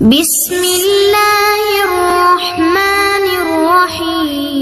بسم اللہ الرحمن الرحیم۔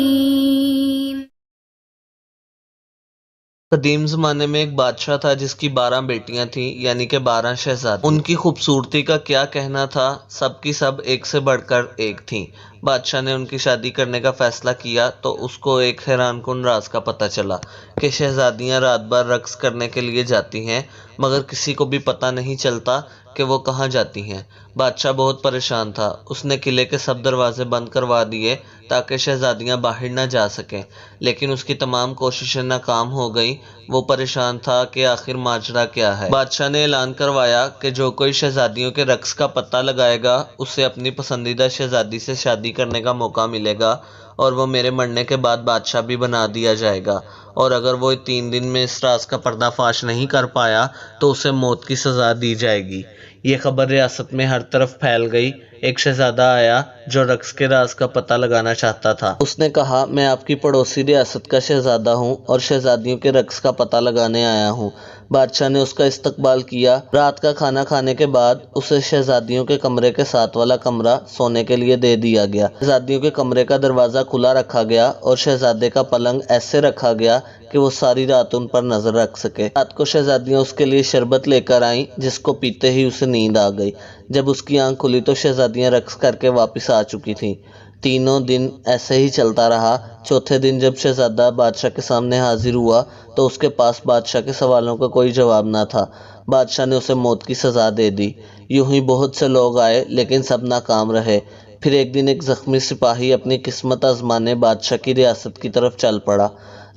قدیم زمانے میں ایک بادشاہ تھا جس کی 12 بیٹیاں تھیں، یعنی کہ 12 شہزادی۔ ان کی خوبصورتی کا کیا کہنا تھا، سب کی سب ایک سے بڑھ کر ایک تھیں۔ بادشاہ نے ان کی شادی کرنے کا فیصلہ کیا تو اس کو ایک حیران کن راز کا پتہ چلا کہ شہزادیاں رات بھر رقص کرنے کے لیے جاتی ہیں، مگر کسی کو بھی پتہ نہیں چلتا کہ وہ کہاں جاتی ہیں۔ بادشاہ بہت پریشان تھا۔ اس نے قلعے کے سب دروازے بند کروا دیے تاکہ شہزادیاں باہر نہ جا سکیں، لیکن اس کی تمام کوششیں ناکام ہو گئیں۔ وہ پریشان تھا کہ آخر ماجرا کیا ہے۔ بادشاہ نے اعلان کروایا کہ جو کوئی شہزادیوں کے رقص کا پتہ لگائے گا اسے اپنی پسندیدہ شہزادی سے شادی کرنے کا موقع ملے گا، اور وہ میرے مرنے کے بعد بادشاہ بھی بنا دیا جائے گا، اور اگر وہ 3 دن میں اس راز کا پردہ فاش نہیں کر پایا تو اسے موت کی سزا دی جائے گی۔ یہ خبر ریاست میں ہر طرف پھیل گئی۔ ایک شہزادہ آیا جو رقص کے راز کا پتہ لگانا چاہتا تھا۔ اس نے کہا، میں آپ کی پڑوسی ریاست کا شہزادہ ہوں اور شہزادیوں کے رقص کا پتہ لگانے آیا ہوں۔ بادشاہ نے اس کا استقبال کیا۔ رات کا کھانا کھانے کے بعد اسے شہزادیوں کے کمرے کے ساتھ والا کمرہ سونے کے لیے دے دیا گیا۔ شہزادیوں کے کمرے کا دروازہ کھلا رکھا گیا اور شہزادے کا پلنگ ایسے رکھا گیا کہ وہ ساری رات ان پر نظر رکھ سکے۔ رات کو شہزادیاں اس کے لیے شربت لے کر آئیں، جس کو پیتے ہی اسے نیند آ گئی۔ جب اس کی آنکھ کھلی تو شہزادیاں رقص کر کے واپس آ چکی تھیں۔ 3 دن ایسے ہی چلتا رہا۔ چوتھے دن جب شہزادہ بادشاہ کے سامنے حاضر ہوا تو اس کے پاس بادشاہ کے سوالوں کا کوئی جواب نہ تھا۔ بادشاہ نے اسے موت کی سزا دے دی۔ یوں ہی بہت سے لوگ آئے لیکن سب ناکام رہے۔ پھر ایک دن ایک زخمی سپاہی اپنی قسمت آزمانے بادشاہ کی ریاست کی طرف چل پڑا۔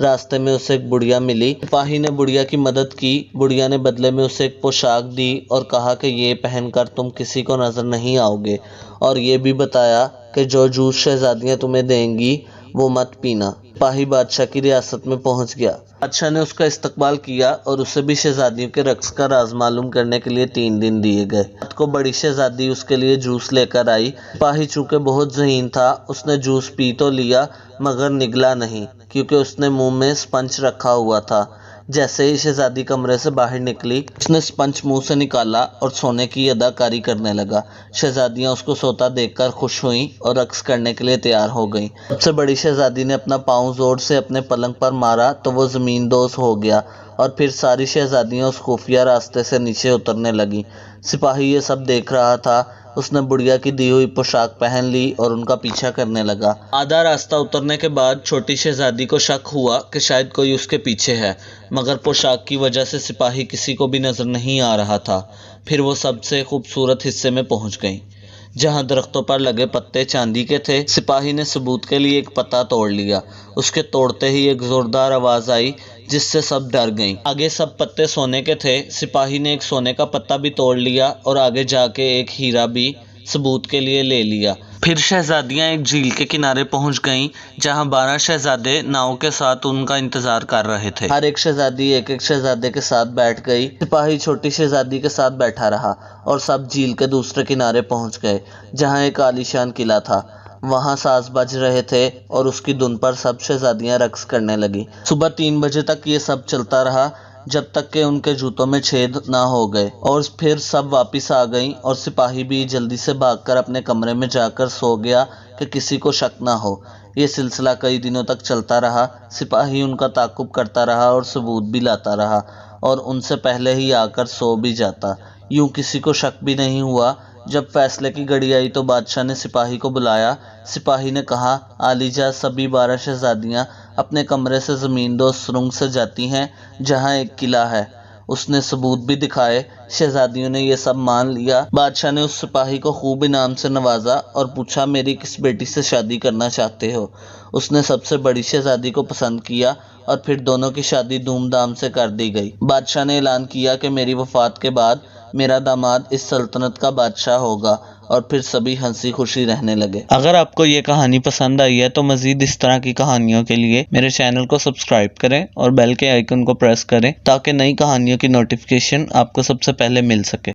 راستے میں اسے ایک بڑھیا ملی۔ سپاہی نے بڑھیا کی مدد کی۔ بڑھیا نے بدلے میں اسے ایک پوشاک دی اور کہا کہ یہ پہن کر تم کسی کو نظر نہیں آؤ گے، اور یہ بھی بتایا کہ جو جوس شہزادیاں تمہیں دیں گی وہ مت پینا۔ سپاہی بادشاہ کی ریاست میں پہنچ گیا۔ بادشاہ نے اس کا استقبال کیا اور اسے بھی شہزادیوں کے رقص کا راز معلوم کرنے کے لیے 3 دن دیے گئے۔ رات کو بڑی شہزادی اس کے لیے جوس لے کر آئی۔ سپاہی چونکہ بہت ذہین تھا، اس نے جوس پی تو لیا مگر نگلا نہیں، کیونکہ اس نے منہ میں سپنج رکھا ہوا تھا۔ جیسے ہی شہزادی کمرے سے باہر نکلی، اس نے سپنج منہ سے نکالا اور سونے کی اداکاری کرنے لگا۔ شہزادیاں اس کو سوتا دیکھ کر خوش ہوئیں اور رقص کرنے کے لیے تیار ہو گئیں۔ سب سے بڑی شہزادی نے اپنا پاؤں زور سے اپنے پلنگ پر مارا تو وہ زمین دوز ہو گیا، اور پھر ساری شہزادیاں اس خفیہ راستے سے نیچے اترنے لگیں۔ سپاہی یہ سب دیکھ رہا تھا۔ اس نے بڑھیا کی دی ہوئی پوشاک پہن لی اور ان کا پیچھا کرنے لگا۔ آدھا راستہ اترنے کے بعد چھوٹی شہزادی کو شک ہوا کہ شاید کوئی اس کے پیچھے ہے، مگر پوشاک کی وجہ سے سپاہی کسی کو بھی نظر نہیں آ رہا تھا۔ پھر وہ سب سے خوبصورت حصے میں پہنچ گئیں، جہاں درختوں پر لگے پتے چاندی کے تھے۔ سپاہی نے ثبوت کے لیے ایک پتا توڑ لیا۔ اس کے توڑتے ہی ایک زوردار آواز آئی جس سے سب ڈر گئیں۔ آگے سب پتے سونے کے تھے۔ سپاہی نے ایک سونے کا پتا بھی توڑ لیا اور آگے جا کے ایک ہیرا بھی ثبوت کے لیے لے لیا۔ پھر شہزادیاں ایک جھیل کے کنارے پہنچ گئیں، جہاں 12 شہزادے ناؤ کے ساتھ ان کا انتظار کر رہے تھے۔ ہر ایک شہزادی ایک ایک شہزادے کے ساتھ بیٹھ گئی۔ سپاہی چھوٹی شہزادی کے ساتھ بیٹھا رہا اور سب جھیل کے دوسرے کنارے پہنچ گئے، جہاں ایک عالیشان قلعہ تھا۔ وہاں ساز بج رہے تھے اور اس کی دھن پر سب شہزادیاں رقص کرنے لگیں۔ صبح 3 بجے تک یہ سب چلتا رہا، جب تک کہ ان کے جوتوں میں چھید نہ ہو گئے، اور پھر سب واپس آ گئیں، اور سپاہی بھی جلدی سے بھاگ کر اپنے کمرے میں جا کر سو گیا کہ کسی کو شک نہ ہو۔ یہ سلسلہ کئی دنوں تک چلتا رہا۔ سپاہی ان کا تعاقب کرتا رہا اور ثبوت بھی لاتا رہا، اور ان سے پہلے ہی آ کر سو بھی جاتا۔ یوں کسی کو شک بھی نہیں ہوا۔ جب فیصلے کی گھڑی آئی تو بادشاہ نے سپاہی کو بلایا۔ سپاہی نے کہا، عالی جا سبھی 12 شہزادیاں اپنے کمرے سے زمین دوز سرنگ سے جاتی ہیں جہاں ایک قلعہ ہے۔ اس نے ثبوت بھی دکھائے۔ شہزادیوں نے یہ سب مان لیا۔ بادشاہ نے اس سپاہی کو خوب انعام سے نوازا اور پوچھا، میری کس بیٹی سے شادی کرنا چاہتے ہو؟ اس نے سب سے بڑی شہزادی کو پسند کیا اور پھر دونوں کی شادی دھوم دھام سے کر دی گئی۔ بادشاہ نے اعلان کیا کہ میری وفات کے بعد میرا داماد اس سلطنت کا بادشاہ ہوگا، اور پھر سبھی ہنسی خوشی رہنے لگے۔ اگر آپ کو یہ کہانی پسند آئی ہے تو مزید اس طرح کی کہانیوں کے لیے میرے چینل کو سبسکرائب کریں اور بیل کے آئیکن کو پریس کریں تاکہ نئی کہانیوں کی نوٹیفیکیشن آپ کو سب سے پہلے مل سکے۔